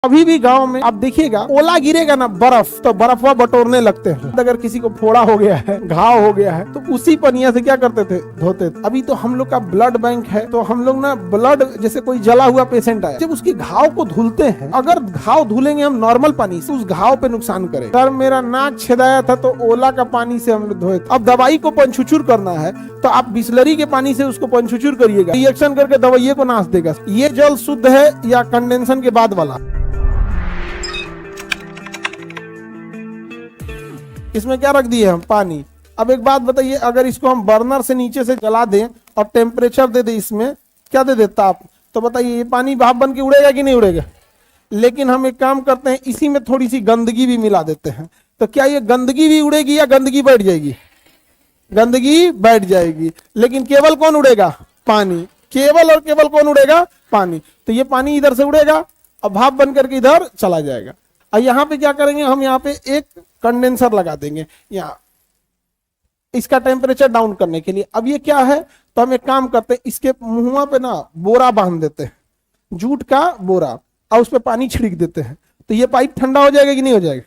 अभी भी गांव में आप देखिएगा, ओला गिरेगा ना बर्फ, तो बर्फवा बटोरने लगते हैं। अगर किसी को फोड़ा हो गया है, घाव हो गया है, तो उसी पनिया से क्या करते थे, धोते थे। अभी तो हम लोग का ब्लड बैंक है, तो हम लोग ना ब्लड, जैसे कोई जला हुआ पेशेंट आया, जब उसके घाव को धुलते हैं, अगर घाव धुलेंगे हम नॉर्मल पानी से, उस घाव पे नुकसान करे। सर मेरा नाक छेदाया था, तो ओला का पानी से हम लोग धोए। अब दवाई को पंचुचुर करना है, तो आप बिस्लरी के पानी से उसको पंचुचुर करिएगा, रिएक्शन करके दवाइये को नाश देगा। ये जल शुद्ध है या कंडेंसन के बाद वाला? इसमें क्या रख दिए हम, पानी। अब एक बात बताइए, अगर इसको हम बर्नर से नीचे से जला दें और टेम्परेचर दे दे, इसमें क्या दे देता आप, तो बताइए ये पानी भाप बन के उड़ेगा कि नहीं उड़ेगा? लेकिन हम एक काम करते हैं, इसी में थोड़ी सी गंदगी भी मिला देते हैं, तो क्या ये गंदगी भी उड़ेगी या गंदगी बैठ जाएगी? गंदगी बैठ जाएगी, लेकिन केवल कौन उड़ेगा, पानी। केवल और केवल कौन उड़ेगा, पानी। तो ये पानी इधर से उड़ेगा और भाप बन करके इधर चला जाएगा। और यहाँ पे क्या करेंगे हम, यहाँ पे एक कंडेंसर लगा देंगे यहाँ, इसका टेम्परेचर डाउन करने के लिए। अब ये क्या है, तो हम एक काम करते हैं, इसके मुंह पे ना बोरा बांध देते हैं, जूट का बोरा, और उस पर पानी छिड़क देते हैं, तो ये पाइप ठंडा हो जाएगा कि नहीं हो जाएगा?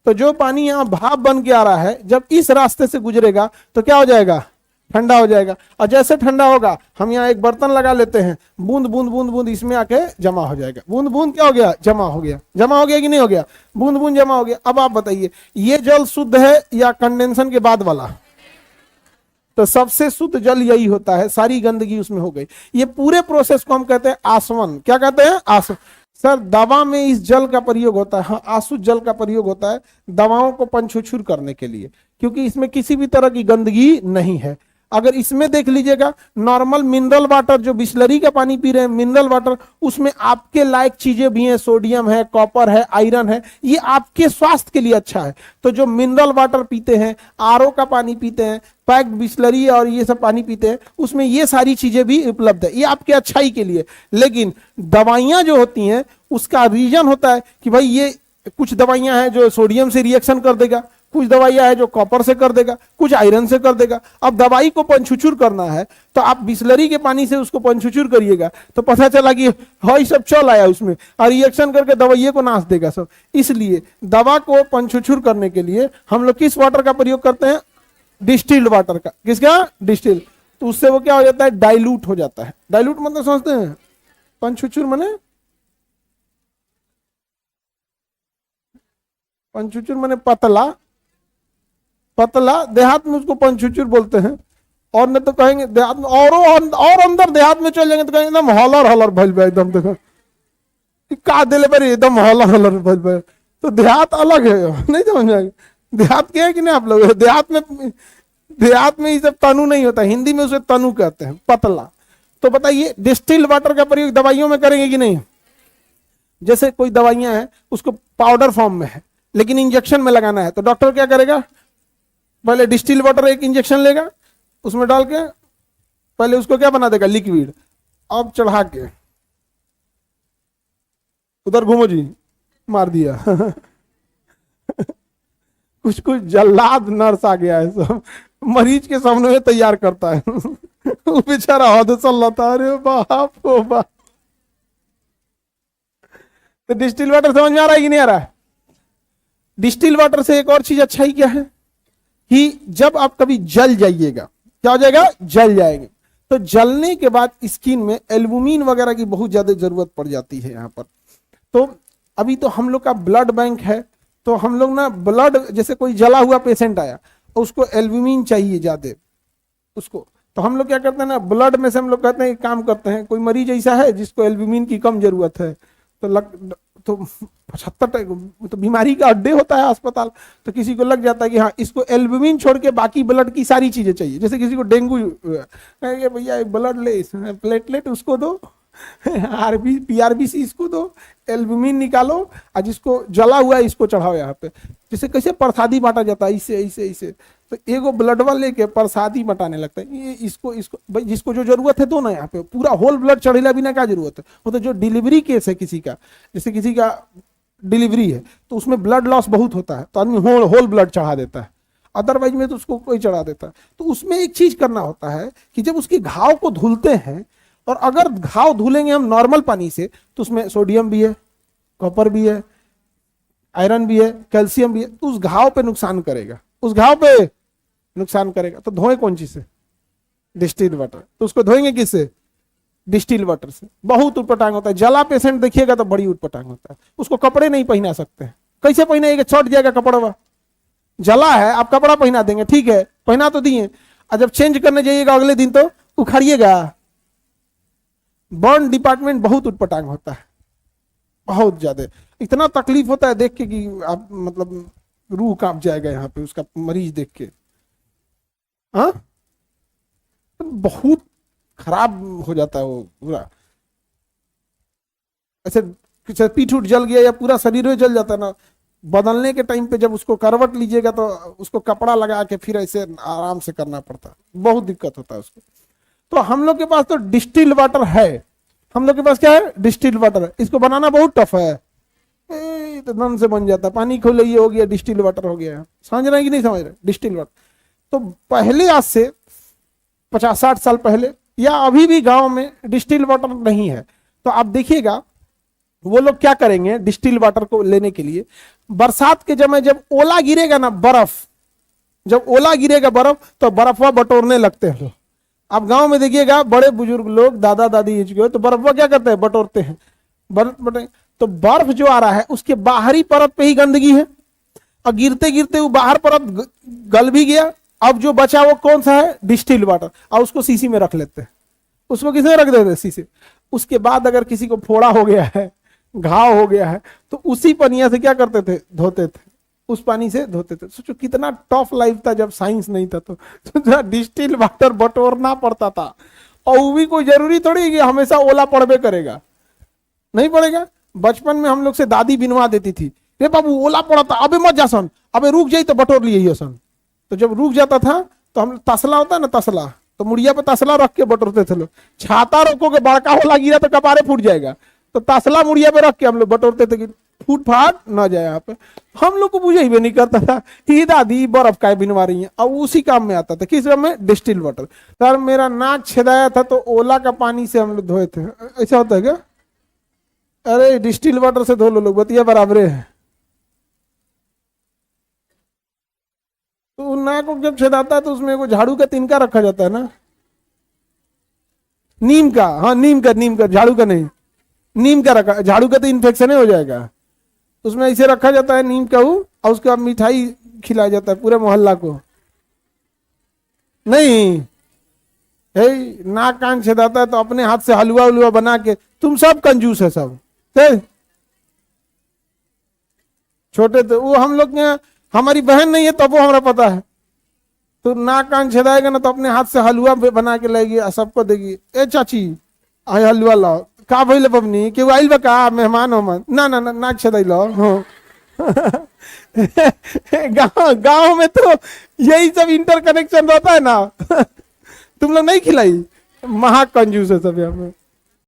तो जो पानी यहाँ भाप बन के आ रहा है, जब इस रास्ते से गुजरेगा तो क्या हो जाएगा, ठंडा हो जाएगा। और जैसे ठंडा होगा, हम यहाँ एक बर्तन लगा लेते हैं, बूंद बूंद बूंद बूंद इसमें आके जमा हो जाएगा। बूंद बूंद क्या हो गया, जमा हो गया। जमा हो गया कि नहीं हो गया, बूंद बूंद जमा हो गया। अब आप बताइए, ये जल शुद्ध है या कंडेंसन के बाद वाला? तो सबसे शुद्ध जल यही होता है, सारी गंदगी उसमें हो गई। ये पूरे प्रोसेस को हम कहते हैं आसवन। क्या कहते हैं, आसवन। सर दवा में इस जल का प्रयोग होता है, हाँ आसुत जल का प्रयोग होता है दवाओं को पंचुछुर करने के लिए, क्योंकि इसमें किसी भी तरह की गंदगी नहीं है। अगर इसमें देख लीजिएगा, नॉर्मल मिनरल वाटर, जो बिस्लरी का पानी पी रहे हैं मिनरल वाटर, उसमें आपके लायक चीजें भी हैं, सोडियम है, कॉपर है, आयरन है, ये आपके स्वास्थ्य के लिए अच्छा है। तो जो मिनरल वाटर पीते हैं, आरओ का पानी पीते हैं, पैक्ड बिस्लरी और ये सब पानी पीते हैं, उसमें ये सारी चीजें भी उपलब्ध है, ये आपके अच्छाई के लिए। लेकिन दवाइयां जो होती हैं, उसका रीजन होता है कि भाई ये कुछ दवाइयां हैं जो सोडियम से रिएक्शन कर देगा, कुछ दवाइयां है जो कॉपर से कर देगा, कुछ आयरन से कर देगा। अब दवाई को पंचुचुर करना है, तो आप बिस्लरी के पानी से उसको पंचुचुर करिएगा, तो पता चला कि हाँ सब चल आया उसमें, और रिएक्शन करके दवाइये को नाश देगा सब। इसलिए दवा को पंचुचुर करने के लिए हम लोग किस वाटर का प्रयोग करते हैं, डिस्टिल्ड वाटर का। किसका, डिस्टिल्ड। तो उससे वो क्या हो जाता है, डाइल्यूट हो जाता है। डाइल्यूट मतलब समझते हैं, पंचुचुर माने, पंचुचुर माने पतला, पतला। देहात में उसको पंचुचुर बोलते हैं, और नहीं तो कहेंगे देहात में, और अंदर देहात में चल जाएंगे तो कहेंगे एकदम हलर हलर भइल बा, एकदम देखो का दिले पर एकदम हलर हलर भइल बा। तो देहात अलग है, नहीं समझ में आएगा। देहात क्या है कि नहीं आप लोग, देहात में ये सब तनु नहीं होता, हिंदी में उसे तनु कहते हैं, पतला। तो बताइए, डिस्टिल्ड वाटर का प्रयोग दवाइयों में करेंगे कि नहीं? जैसे कोई दवाइयां हैं उसको पाउडर फॉर्म में है, लेकिन इंजेक्शन में लगाना है, तो डॉक्टर क्या करेगा, पहले डिस्टिल वाटर एक इंजेक्शन लेगा, उसमें डाल के पहले उसको क्या बना देगा, लिक्विड। अब चढ़ा के उधर घूमो जी, मार दिया। कुछ कुछ जल्लाद नर्स आ गया है, सब मरीज के सामने में तैयार करता है। वो बेचारा हौदसल्लाता, अरे बाप ओ बाप। तो डिस्टिल वाटर समझ में आ रहा है कि नहीं आ रहा है? डिस्टिल वाटर से एक और चीज अच्छा ही क्या है कि जब आप कभी जल जाइएगा, क्या हो जाएगा, जल जाएंगे, तो जलने के बाद स्किन में एल्बुमिन वगैरह की बहुत ज्यादा जरूरत पड़ जाती है यहाँ पर। तो अभी तो हम लोग का ब्लड बैंक है, तो हम लोग ना ब्लड, जैसे कोई जला हुआ पेशेंट आया और उसको एल्बुमिन चाहिए ज्यादा उसको, तो हम लोग क्या करते हैं ना, ब्लड में से हम लोग कहते हैं, एक काम करते हैं, कोई मरीज ऐसा है जिसको एल्बुमिन की कम जरूरत है, तो 75 तो बीमारी का अड्डे होता है अस्पताल, तो किसी को लग जाता है कि हाँ इसको एल्बुमिन छोड़ के बाकी ब्लड की सारी चीजें चाहिए। जैसे किसी को डेंगू, भैया ब्लड ले, प्लेटलेट उसको दो, पीआरबीसी इसको दो, एल्बुमिन निकालो, और जिसको जला हुआ है इसको चढ़ाओ यहाँ पे। जैसे कैसे प्रसादी बांटा जाता है, इससे ऐसे ऐसे, तो एगो ब्लडवा लेके प्रसादी बटाने लगता है। ये इसको भाई जिसको जो जरूरत है दो ना, यहाँ पे पूरा होल ब्लड चढ़ेला बिना क्या जरूरत है। वो तो जो डिलीवरी केस है किसी का, जैसे किसी का डिलीवरी है तो उसमें ब्लड लॉस बहुत होता है, तो आदमी होल ब्लड चढ़ा देता है, अदरवाइज में तो उसको कोई चढ़ा देता है। तो उसमें एक चीज करना होता है कि जब उसके घाव को धुलते हैं, और अगर घाव धुलेंगे हम नॉर्मल पानी से, तो उसमें सोडियम भी है, कॉपर भी है, आयरन भी है, कैल्शियम भी है, तो उस घाव पे नुकसान करेगा, उस घाव पे नुकसान करेगा। तो धोए कौन चीज से? Distil water. तो उसको धोएंगे किससे? डिस्टिल वाटर से। बहुत उटपटांग होता है, जला पेशेंट देखिएगा तो बड़ी उटपटांग होता है, उसको कपड़े नहीं पहना सकते हैं। कैसे पहनाएगा? छट जाएगा कपड़ा, जला है आप कपड़ा पहना देंगे, ठीक है पहना तो दिए, और जब चेंज करने जाइएगा अगले दिन तो उखाड़िएगा। बर्न डिपार्टमेंट बहुत उटपटांग होता है, बहुत ज्यादा। इतना तकलीफ होता है देख के कि आप मतलब रूह कांप जाएगा यहाँ पे उसका मरीज देख के। हाँ, बहुत खराब हो जाता है वो पूरा। ऐसे पीठ उठ जल गया या पूरा शरीर में जल जाता है ना, बदलने के टाइम पे जब उसको करवट लीजिएगा तो उसको कपड़ा लगा के फिर ऐसे आराम से करना पड़ता है, बहुत दिक्कत होता है उसको। तो हम लोग के पास तो डिस्टिल वाटर है, हम लोग के पास क्या है? डिस्टिल वाटर है। इसको बनाना बहुत टफ है, तो दम से बन जाता है। पानी खोले ये हो गया, डिस्टिल वाटर हो गया। समझ रहे हैं कि नहीं समझ रहे? डिस्टिल वाटर तो पहले, आज से 50-60 साल पहले या अभी भी गांव में डिस्टिल वाटर नहीं है। तो आप देखिएगा वो लोग क्या करेंगे डिस्टिल वाटर को लेने के लिए, बरसात के समय जब ओला गिरेगा ना, बर्फ, जब ओला गिरेगा बर्फ, तो बर्फवा बटोरने लगते हैं लोग। आप गांव में देखिएगा बड़े बुजुर्ग लोग, दादा दादी एज के, तो बर्फवा क्या करते हैं? बटोरते हैं। बर्फ तो बर्फ जो आ रहा है उसके बाहरी परत पे ही गंदगी है, और गिरते गिरते वो बाहर परत गल भी गया। अब जो बचा वो कौन सा है? Distil water. और उसको सीसी में रख लेते हैं। उसको किसमें रख देते हैं? सीसी। उसके बाद अगर किसी को फोड़ा हो गया है, घाव हो गया है, तो उसी पनिया से क्या करते थे? धोते थे, उस पानी से धोते थे। सोचो कितना टफ लाइफ था जब साइंस नहीं था। तो डिस्टिल वाटर बटोरना पड़ता था, और वो भी कोई जरूरी थोड़ी कि हमेशा ओला पड़बे करेगा, नहीं पड़ेगा। बचपन में हम लोग से दादी बिनवा देती थी, रे बाबू ओला पड़ा था, अबे मत जा सन, अबे रुक जाई तो बटोर लिए सन। तो जब रुक जाता था तो हम तसला होता है ना, तसला, तो मुड़िया पे तसला रख के बटोरते थे लोग। छाता रोकोगे बड़का ओला गिरा तो कपारे फूट जाएगा, तो तसला मुड़िया पे रख के हम लोग बटोरते थे कि फूट फाट ना जाए। यहाँ पे हम लोग को बुझे ही नहीं करता था कि दादी बर्फ का बिनवा रही है। अब उसी काम में आता था, किस काम में? Distil water. सर मेरा नाक छेदाया था तो ओला का पानी से हम लोग धोए थे। ऐसा होता है क्या? अरे डिस्टिल वाटर से धो लो लोग, बतिया बराबरे है। तो नाक को जब छेदाता है तो उसमें वो झाड़ू का तिनका रखा जाता है ना, नीम का। हाँ नीम का, झाड़ू का नहीं, नीम का रखा। झाड़ू का तो इन्फेक्शन हो जाएगा, उसमें ऐसे रखा जाता है नीम का, और उसके बाद मिठाई खिलाया जाता है पूरे मोहल्ला को। नहीं है, नाक कान छेदाता है तो अपने हाथ से हलवा उलवा बना के। तुम सब कंजूस है सब, छोटे तो वो हम लोग, हमारी बहन नहीं है तब वो हमारा पता है। तो नाक कान छेदाएगा ना तो अपने हाथ से हलवा बना के लाएगी, सबको देगी, ए चाची आए हलवा लाओ। का भइल बबनी के आइल बा का मेहमान हो मन ना ना ना नाक छेदाई लो। गांव में तो यही सब इंटर कनेक्शन रहता है ना। तुम लोग नहीं खिलाई, महा कंजूस है सब यहाँ पे।